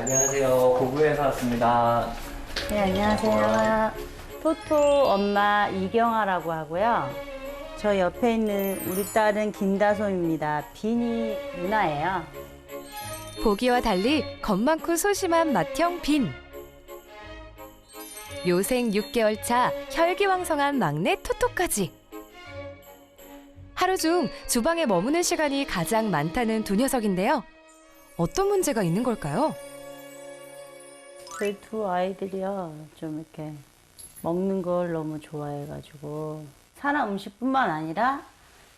안녕하세요. 고구에서 왔습니다. 네, 안녕하세요. 토토 엄마 이경아라고 하고요. 저 옆에 있는 우리 딸은 김다솜입니다. 비니 누나예요. 보기와 달리 겁 많고 소심한 맏형 빈. 요생 6개월 차 혈기왕성한 막내 토토까지. 하루 중 주방에 머무는 시간이 가장 많다는 두 녀석인데요. 어떤 문제가 있는 걸까요? 저희 두 아이들이요. 좀 이렇게 먹는 걸 너무 좋아해가지고 사람 음식뿐만 아니라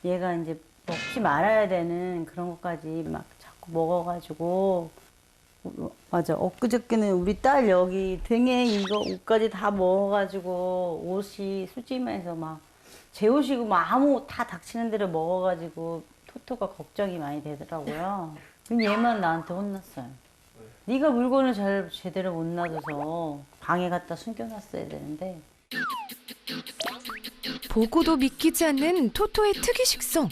얘가 이제 먹지 말아야 되는 그런 것까지 막 자꾸 먹어가지고 맞아. 엊그저께는 우리 딸 여기 등에 이거 옷까지 다 먹어가지고 옷이 수지면서 막 제 옷이고 막 아무 옷 다 닥치는 대로 먹어가지고 토토가 걱정이 많이 되더라고요. 그럼 얘만 나한테 혼났어요. 네가 물건을 잘 제대로 못 놔둬서 방에 갖다 숨겨놨어야 되는데. 보고도 믿기지 않는 토토의 특이 식성.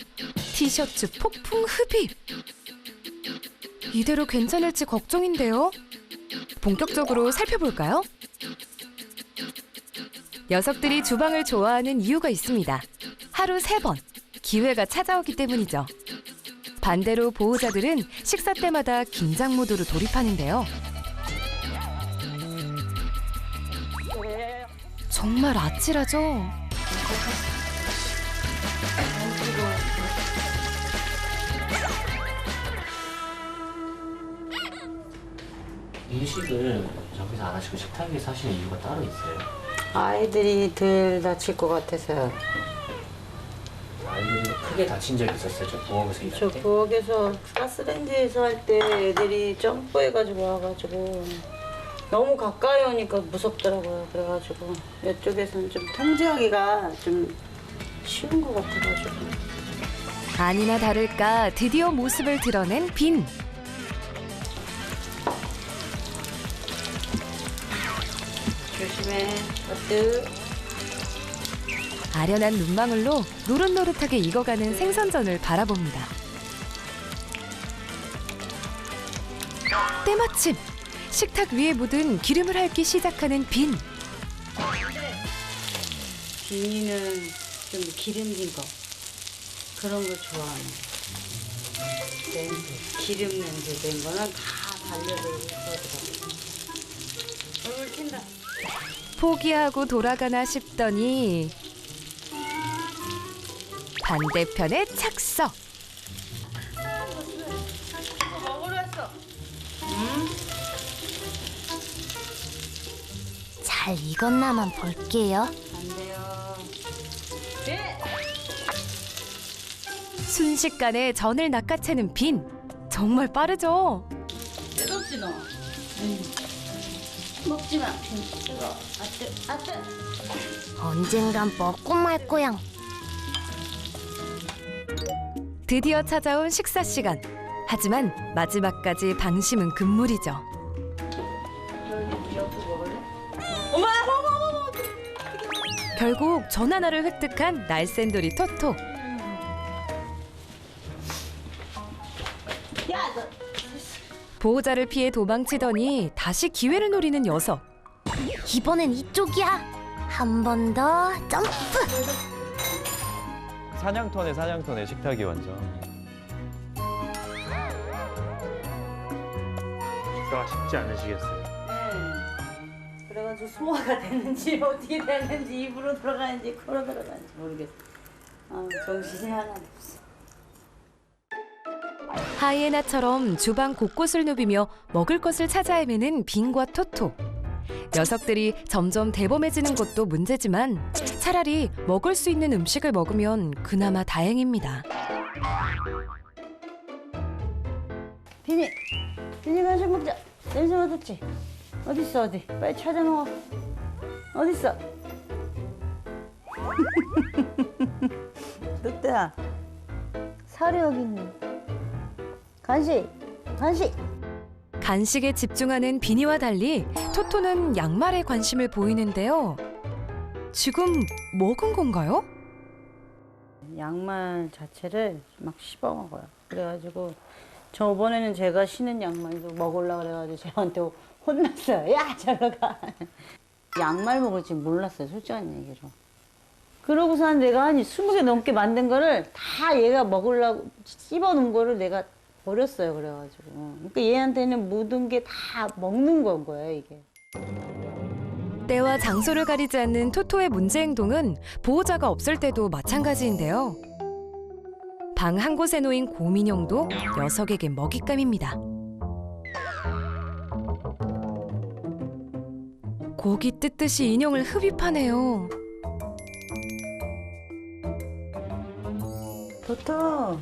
티셔츠 폭풍 흡입. 이대로 괜찮을지 걱정인데요. 본격적으로 살펴볼까요? 녀석들이 주방을 좋아하는 이유가 있습니다. 하루 3번, 기회가 찾아오기 때문이죠. 반대로 보호자들은 식사 때마다 긴장 모드로 돌입하는데요. 정말 아찔하죠? 음식을 저기서 안 하시고 식탁에서 하시는 이유가 따로 있어요? 아이들이 덜 다칠 것 같아서요. 아이들이 크게 다친 적이 있었어요? 저 부엌에서 일할 저 때? 부엌에서 가스레인지에서 할 때 애들이 점프해가지고 와가지고 너무 가까이 오니까 무섭더라고요. 그래가지고 이쪽에서는 좀 통제하기가 좀 쉬운 것 같아가지고. 아니나 다를까 드디어 모습을 드러낸 빈. 조심해. 어뜨. 아련한 눈망울로 노릇노릇하게 익어가는 생선전을 바라봅니다. 때마침 식탁 위에 묻은 기름을 핥기 시작하는 빈. 비니는 좀 기름진 거 그런 걸 좋아하는. 냄새, 기름 냄새 낸 거는 다 달려들고 그러더라고요. 얼굴 튄다. 포기하고 돌아가나 싶더니 반대편에 착석. 먹으러 왔어. 잘 익었나만 볼게요. 안 돼요. 네. 순식간에 전을 낚아채는 빈. 정말 빠르죠? 뜨겁지 너. 먹지 마. 뜨거. 아뜨 아뜨. 언젠간 먹고 말 거야. 드디어 찾아온 식사 시간. 하지만 마지막까지 방심은 금물이죠. 엄마 어머. 결국 전 하나를 획득한 날쌘돌이 토토. 야 너. 보호자를 피해 도망치더니 다시 기회를 노리는 녀석. 이번엔 이쪽이야. 한 번 더 점프. 사냥터네 식탁이 완전. 식사가 쉽지 않으시겠어요? 네. 그래가지고 소화가 되는지 어떻게 되는지 입으로 들어가는지 코로 들어가는지 모르겠어. 아 정신이 하나도 없어. 하이에나처럼 주방 곳곳을 누비며 먹을 것을 찾아 헤매는 빈과 토토. 녀석들이 점점 대범해지는 것도 문제지만 차라리 먹을 수 있는 음식을 먹으면 그나마 다행입니다. 비니 간식 먹자. 냄새 맡았지? 어딨어 어디? 빨리 찾아 먹어. 어딨어? 늑대야. 살이 여기 있네. 간식. 간식에 집중하는 비니와 달리 토토는 양말에 관심을 보이는데요. 지금 먹은 건가요? 양말 자체를 막 씹어 먹어요. 그래가지고 저번에는 제가 신은 양말도 먹으려고 그래가지고 저한테 혼났어요. 야, 저러 가. 양말 먹을 줄 몰랐어요, 솔직한 얘기로. 그러고서 내가 한 20개 넘게 만든 거를 다 얘가 먹으려고 씹어놓은 거를 내가 버렸어요, 그래가지고. 그러니까 얘한테는 모든 게 다 먹는 건 거예요, 이게. 때와 장소를 가리지 않는 토토의 문제 행동은 보호자가 없을 때도 마찬가지인데요. 방 한 곳에 놓인 곰인형도 녀석에게 먹잇감입니다. 고기 뜯듯이 인형을 흡입하네요. 토토!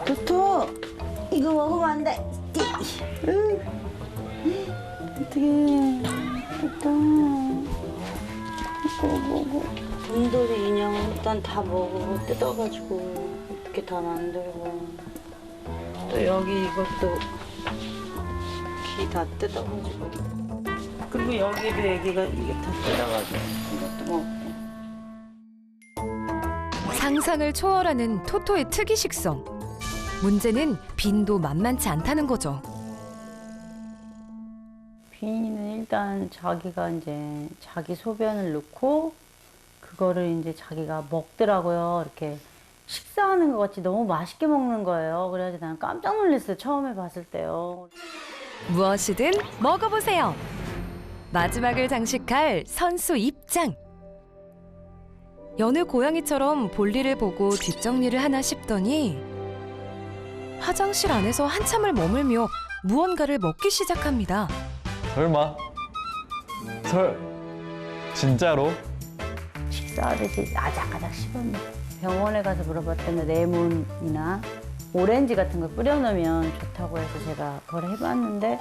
토토! 이거 먹으면 안 돼! 어떡해. 토토. 이거 먹어. 곰돌이 인형을 일단 다 먹고 뜯어가지고 이렇게 다 만들고 또 여기 이것도 귀 다 뜯어가지고 그리고 여기도 애기가 이게 다 뜯어가지고 이것도 먹고. 상상을 초월하는 토토의 특이 식성. 문제는 빈도 만만치 않다는 거죠. 빈이는 일단 자기가 이제 자기 소변을 넣고 그거를 이제 자기가 먹더라고요. 이렇게 식사하는 것 같이 너무 맛있게 먹는 거예요. 그래가지고 나는 깜짝 놀랐어요. 처음에 봤을 때요. 무엇이든 먹어보세요. 마지막을 장식할 선수 입장. 여느 고양이처럼 볼일을 보고 뒷정리를 하나 싶더니 화장실 안에서 한참을 머물며 무언가를 먹기 시작합니다. 설마? 진짜로? 식사하듯이 아작아작 씹어먹어. 병원에 가서 물어봤더니 레몬이나 오렌지 같은 걸 뿌려 넣으면 좋다고 해서 제가 그걸 해봤는데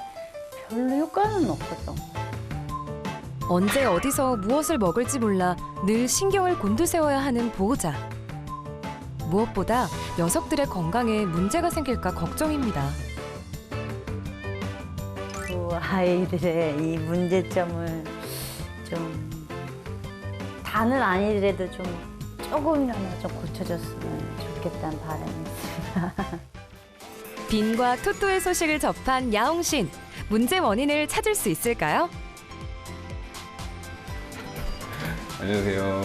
별로 효과는 없었던 거예요. 언제 어디서 무엇을 먹을지 몰라 늘 신경을 곤두세워야 하는 보호자. 무엇보다 녀석들의 건강에 문제가 생길까 걱정입니다. 그 아이들의 이 문제점을 좀 다는 아니더라도 좀 조금이나마 좀 고쳐줬으면 좋겠다는 바람이 있습니다. 빈과 토토의 소식을 접한 야옹신. 문제 원인을 찾을 수 있을까요? 안녕하세요.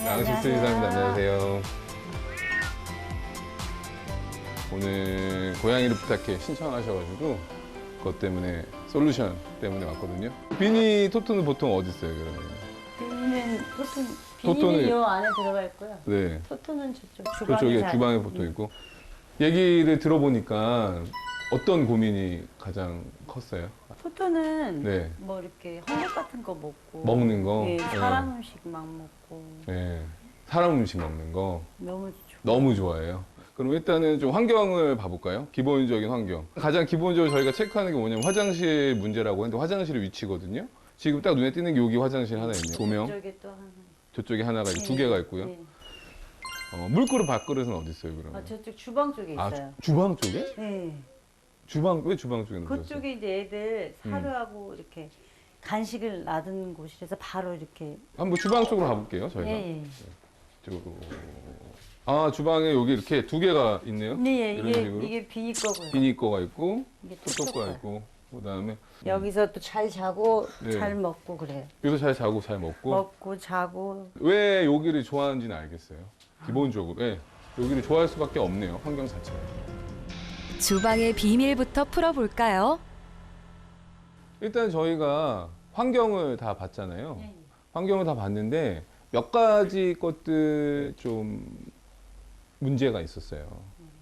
양식 수의사입니다. 안녕하세요. 오늘 고양이를 부탁해 신청하셔가지고 그것 때문에 솔루션 때문에 왔거든요. 비니 토토는 보통 어디 있어요, 그러면? 비니는 토토는- 요 안에 들어가 있고요. 네, 토토는 저쪽 주방에 그쪽에 잘- 주방에 보통 있고. 얘기를 들어보니까 어떤 고민이 가장 컸어요? 토토는 네. 뭐 이렇게 헝겊 같은 거 먹고 먹는 거? 예, 네. 사람 음식 막 먹고 네, 사람 음식 먹는 거 너무 좋아. 너무 좋아해요. 그럼 일단은 좀 환경을 봐볼까요? 기본적인 환경. 가장 기본적으로 저희가 체크하는 게 뭐냐면 화장실 문제라고 했는데 화장실의 위치거든요. 지금 딱 눈에 띄는 게 여기 화장실 하나 있네요. 조명, 저쪽에 또 하나. 저쪽에 하나가 있고 두 개가 있고요. 예. 물그릇 밥그릇은 어디 있어요, 그러면? 아, 저쪽 주방 쪽에 아, 있어요. 주방 쪽에? 네. 주방, 왜 주방 쪽에 놓으셨어요? 그쪽에 이제 애들 사료하고 이렇게 간식을 놔두는 곳이라서 바로 이렇게. 한번 주방 쪽으로 가볼게요, 저희가. 예, 예. 이쪽으로. 아, 주방에 여기 이렇게 두 개가 있네요. 네, 이런 이게, 식으로. 이게 비니 거고요. 비니 거가 있고, 이게 토토 거가 거. 있고, 그 다음에 여기서 또 잘 자고 네. 잘 먹고 그래요. 여기서 잘 자고 잘 먹고. 먹고 자고. 왜 여기를 좋아하는지는 알겠어요. 기본적으로. 예. 여기를 좋아할 수밖에 없네요. 환경 자체가. 주방의 비밀부터 풀어볼까요? 일단 저희가 환경을 다 봤잖아요. 네. 환경을 다 봤는데 몇 가지 것들 좀 문제가 있었어요.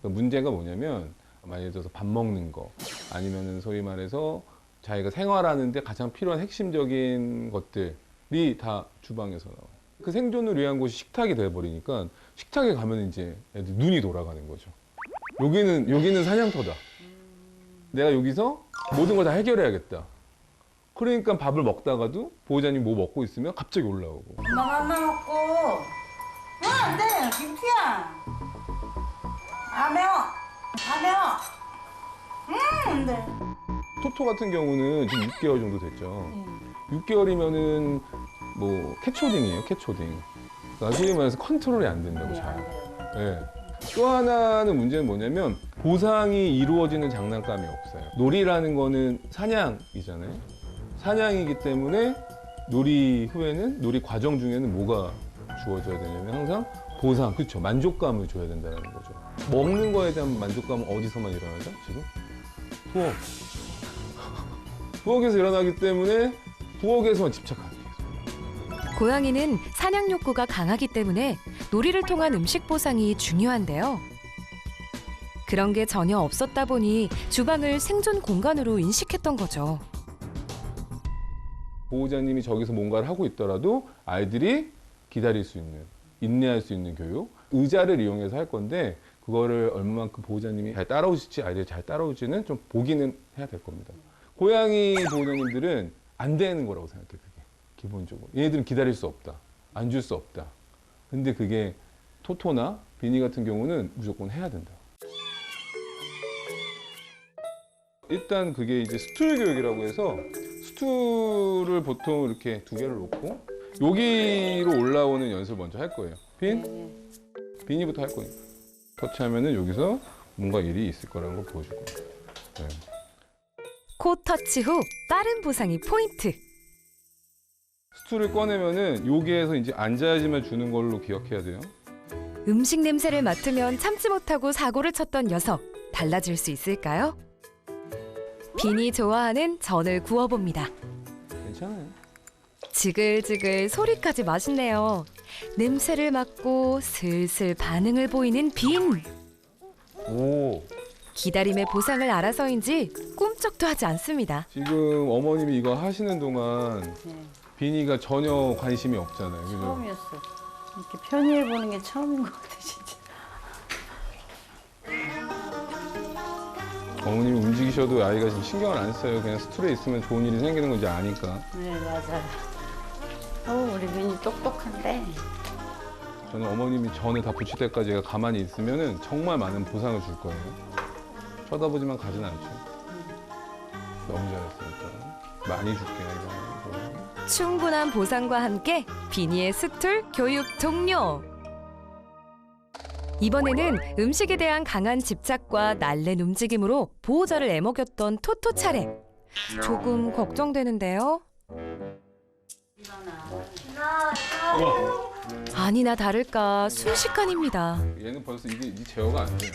그 문제가 뭐냐면 예를 들어서 밥 먹는 거 아니면은 소위 말해서 자기가 생활하는데 가장 필요한 핵심적인 것들이 다 주방에서 나와요. 그 생존을 위한 곳이 식탁이 돼버리니까 식탁에 가면 이제 애들 눈이 돌아가는 거죠. 여기는 사냥터다. 내가 여기서 모든 걸 다 해결해야겠다. 그러니까 밥을 먹다가도 보호자님 뭐 먹고 있으면 갑자기 올라오고. 엄마가 먹고. 안 돼, 김치야. 안 매워. 안 매워. 안 돼. 토토 같은 경우는 지금 6개월 정도 됐죠. 6개월이면은 뭐 캣초딩이에요, 캣초딩. 나중에 말해서 컨트롤이 안 된다고 네, 잘. 안 돼요. 예. 또 하나는 문제는 뭐냐면 보상이 이루어지는 장난감이 없어요. 놀이라는 거는 사냥이잖아요. 사냥이기 때문에 놀이 후에는, 놀이 과정 중에는 뭐가 주어져야 되냐면 항상 보상, 그렇죠. 만족감을 줘야 된다는 거죠. 먹는 거에 대한 만족감은 어디서만 일어나죠? 지금? 부엌. 부엌에서 일어나기 때문에 부엌에서만 집착하는 거예요. 고양이는 사냥 욕구가 강하기 때문에 놀이를 통한 음식 보상이 중요한데요. 그런 게 전혀 없었다 보니 주방을 생존 공간으로 인식했던 거죠. 보호자님이 저기서 뭔가를 하고 있더라도 아이들이 기다릴 수 있는, 인내할 수 있는 교육, 의자를 이용해서 할 건데 그거를 얼마만큼 보호자님이 잘 따라오실지, 아이들이 잘 따라오지는 좀 보기는 해야 될 겁니다. 고양이 보호자님들은 안 되는 거라고 생각해요, 그게. 기본적으로. 얘네들은 기다릴 수 없다. 안 줄 수 없다. 근데 그게 토토나 비니 같은 경우는 무조건 해야 된다. 일단 그게 이제 스툴 교육이라고 해서 스툴을 보통 이렇게 2개를 놓고 여기로 올라오는 연습을 먼저 할 거예요. 비니부터 할 거니까. 터치하면은 여기서 뭔가 일이 있을 거라는 걸 보여줄 거예요. 네. 코 터치 후 빠른 보상이 포인트. 스툴을 꺼내면은 여기에서 이제 앉아야지만 주는 걸로 기억해야 돼요. 음식 냄새를 맡으면 참지 못하고 사고를 쳤던 녀석. 달라질 수 있을까요? 빈이 좋아하는 전을 구워봅니다. 괜찮아요. 지글지글 소리까지 맛있네요. 냄새를 맡고 슬슬 반응을 보이는 빈. 오. 기다림의 보상을 알아서인지 꿈쩍도 하지 않습니다. 지금 어머님이 이거 하시는 동안 네. 비니가 전혀 관심이 없잖아요. 그죠? 처음이었어. 이렇게 편의해 보는 게 처음인 것 같아, 진짜. 어머님이 움직이셔도 아이가 지금 신경을 안 써요. 그냥 스툴에 있으면 좋은 일이 생기는 건 이제 아니까. 네, 맞아요. 우리 민이 똑똑한데. 저는 어머님이 전을 다 붙일 때까지 얘가 가만히 있으면은 정말 많은 보상을 줄 거예요. 쳐다보지만 가진 않죠. 너무 잘했으니까. 많이 줄게, 이거. 충분한 보상과 함께 비니의 스툴 교육 종료. 이번에는 음식에 대한 강한 집착과 날랜 움직임으로 보호자를 애먹였던 토토 차례. 조금 걱정되는데요. 아니나 다를까 순식간입니다. 얘는 벌써 이게 이 제어가 안 돼요.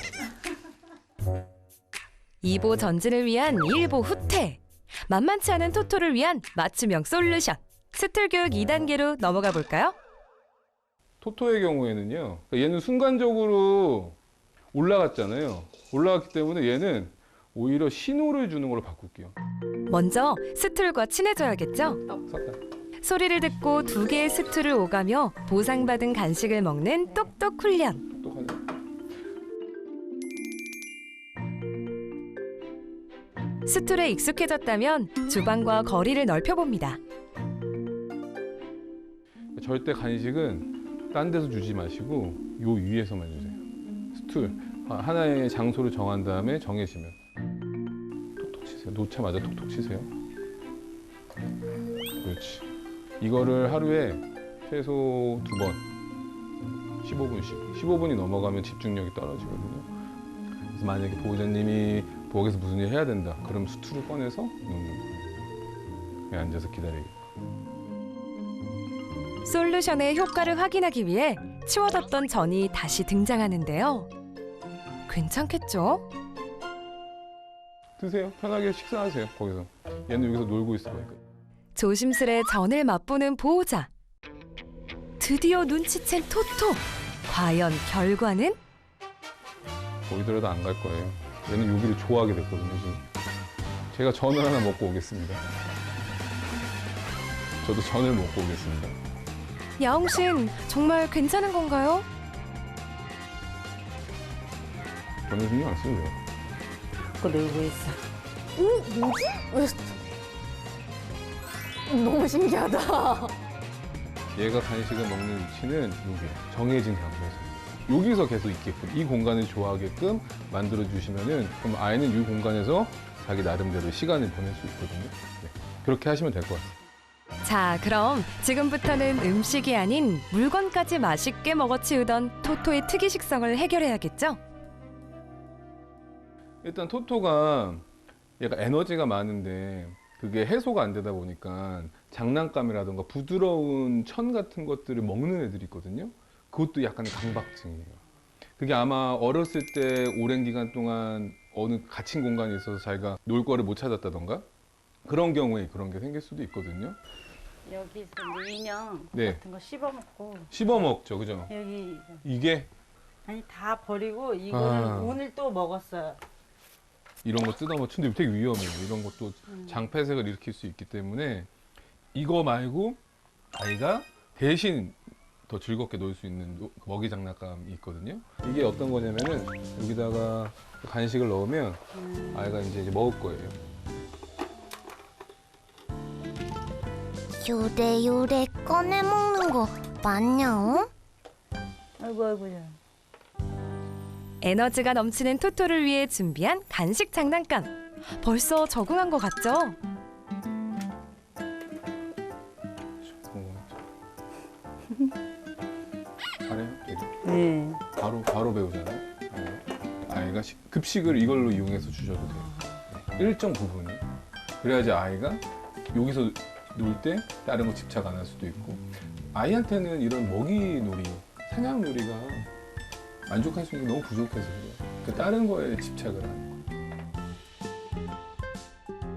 2보 전진을 위한 1보 후퇴. 만만치 않은 토토를 위한 맞춤형 솔루션. 스툴 교육 2단계로 넘어가 볼까요? 토토의 경우에는요. 얘는 순간적으로 올라갔잖아요. 올라갔기 때문에 얘는 오히려 신호를 주는 걸로 바꿀게요. 먼저 스툴과 친해져야겠죠? 섰다. 소리를 듣고 2개의 스툴을 오가며 보상받은 간식을 먹는 똑똑 훈련. 똑똑하네. 스툴에 익숙해졌다면 주방과 거리를 넓혀봅니다. 절대 간식은 딴 데서 주지 마시고 요 위에서만 주세요. 스툴 하나의 장소를 정한 다음에 정해지면 톡톡 치세요. 놓자마자 톡톡 치세요. 그렇지. 이거를 하루에 최소 2번 15분씩 15분이 넘어가면 집중력이 떨어지거든요. 그래서 만약에 보호자님이 부엌에서 무슨 일 해야 된다. 그럼 스툴을 꺼내서 놓는 거예요. 그냥 앉아서 기다리기. 솔루션의 효과를 확인하기 위해 치워뒀던 전이 다시 등장하는데요. 괜찮겠죠? 드세요. 편하게 식사하세요. 거기서. 얘는 여기서 놀고 있을 거니까. 조심스레 전을 맛보는 보호자. 드디어 눈치챈 토토. 과연 결과는? 보이더라도 안 갈 거예요. 얘는 여기를 좋아하게 됐거든요, 지금. 제가 전을 하나 먹고 오겠습니다. 저도 전을 먹고 오겠습니다. 야옹신 정말 괜찮은 건가요? 저는 신경 안 쓰죠. 그거 놀고 있어. 너무 신기하다. 얘가 간식을 먹는 위치는 여기에 정해진 장소에서. 여기서 계속 있게끔, 이 공간을 좋아하게끔 만들어주시면은 그럼 아이는 이 공간에서 자기 나름대로 시간을 보낼 수 있거든요. 네. 그렇게 하시면 될 것 같아요. 자, 그럼 지금부터는 음식이 아닌 물건까지 맛있게 먹어치우던 토토의 특이 식성을 해결해야겠죠? 일단 토토가 얘가 에너지가 많은데 그게 해소가 안 되다 보니까 장난감이라던가 부드러운 천 같은 것들을 먹는 애들이 있거든요. 그것도 약간의 강박증이에요. 그게 아마 어렸을 때 오랜 기간 동안 어느 갇힌 공간에 있어서 자기가 놀 거를 못 찾았다던가 그런 경우에 그런 게 생길 수도 있거든요. 여기서 이제 인형 네. 같은 거 씹어 먹고 씹어 먹죠, 그죠? 여기 이게 아니 다 버리고 이거는 아. 오늘 또 먹었어요. 이런 거 뜯어 먹는데 되게 위험해요. 이런 것도 장폐색을 일으킬 수 있기 때문에 이거 말고 아이가 대신 더 즐겁게 놀 수 있는 먹이 장난감이 있거든요. 이게 어떤 거냐면은 여기다가 간식을 넣으면 아이가 이제 먹을 거예요. 요래요래 꺼내 먹는 거 맞냐? 어? 아이고 아이고. 에너지가 넘치는 토토를 위해 준비한 간식 장난감. 벌써 적응한 것 같죠? 잘해요, 되게. 네. 바로 배우잖아요. 네. 아이가 급식을 이걸로 이용해서 주셔도 돼요. 네. 일정 부분은. 그래야지 아이가 여기서 놀 때 다른 거 집착 안 할 수도 있고. 아이한테는 이런 먹이 놀이, 사냥 놀이가 만족할 수 있는 게 너무 부족해서 그래요. 그 다른 거에 집착을 하는 거예요.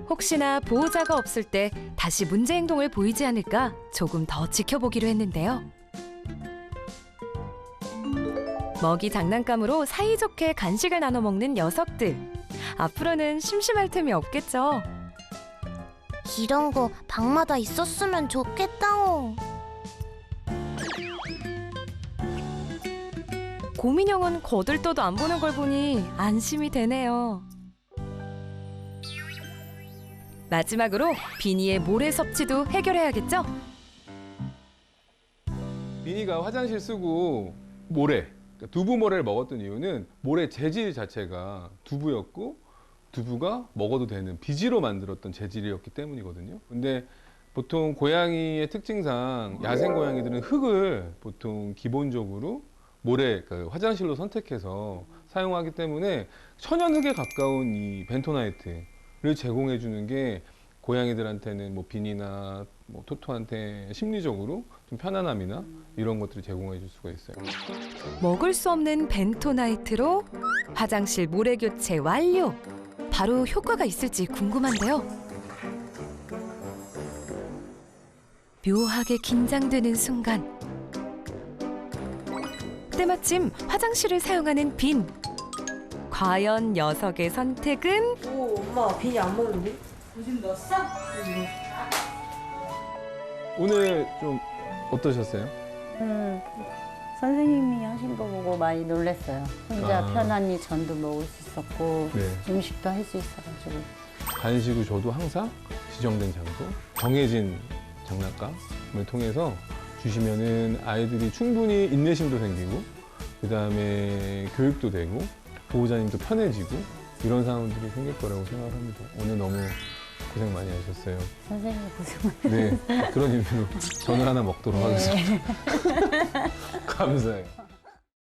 혹시나 보호자가 없을 때 다시 문제 행동을 보이지 않을까 조금 더 지켜보기로 했는데요. 먹이 장난감으로 사이좋게 간식을 나눠 먹는 녀석들. 앞으로는 심심할 틈이 없겠죠. 이런 거 방마다 있었으면 좋겠다옹. 고민형은 거들떠도 안 보는 걸 보니 안심이 되네요. 마지막으로 비니의 모래 섭취도 해결해야겠죠? 비니가 화장실 쓰고 모래, 그러니까 두부 모래를 먹었던 이유는 모래 재질 자체가 두부였고 두부가 먹어도 되는 비지로 만들었던 재질이었기 때문이거든요. 근데 보통 고양이의 특징상 야생 고양이들은 흙을 보통 기본적으로 모래, 그러니까 화장실로 선택해서 사용하기 때문에 천연흙에 가까운 이 벤토나이트를 제공해 주는 게 고양이들한테는 뭐 비니나 뭐 토토한테 심리적으로 좀 편안함이나 이런 것들을 제공해 줄 수가 있어요. 먹을 수 없는 벤토나이트로 화장실 모래 교체 완료. 바로 효과가 있을지 궁금한데요. 묘하게 긴장되는 순간. 때마침 화장실을 사용하는 빈. 과연 녀석의 선택은? 오 엄마 비니 안 먹는데? 요즘 넣었어? 오늘 좀 어떠셨어요? 선생님이 하신 거 보고 많이 놀랐어요. 혼자 아. 편안히 전도 먹을 수 있었고 네. 음식도 할 수 있어가지고. 간식을 줘도 항상 지정된 장소, 정해진 장난감을 통해서 주시면은 아이들이 충분히 인내심도 생기고, 그 다음에 교육도 되고, 보호자님도 편해지고, 이런 상황들이 생길 거라고 생각합니다. 오늘 너무 고생 많이 하셨어요. 선생님 고생 많이 네, 그런 의미로 전을 하나 먹도록 하겠습니다. 감사해요.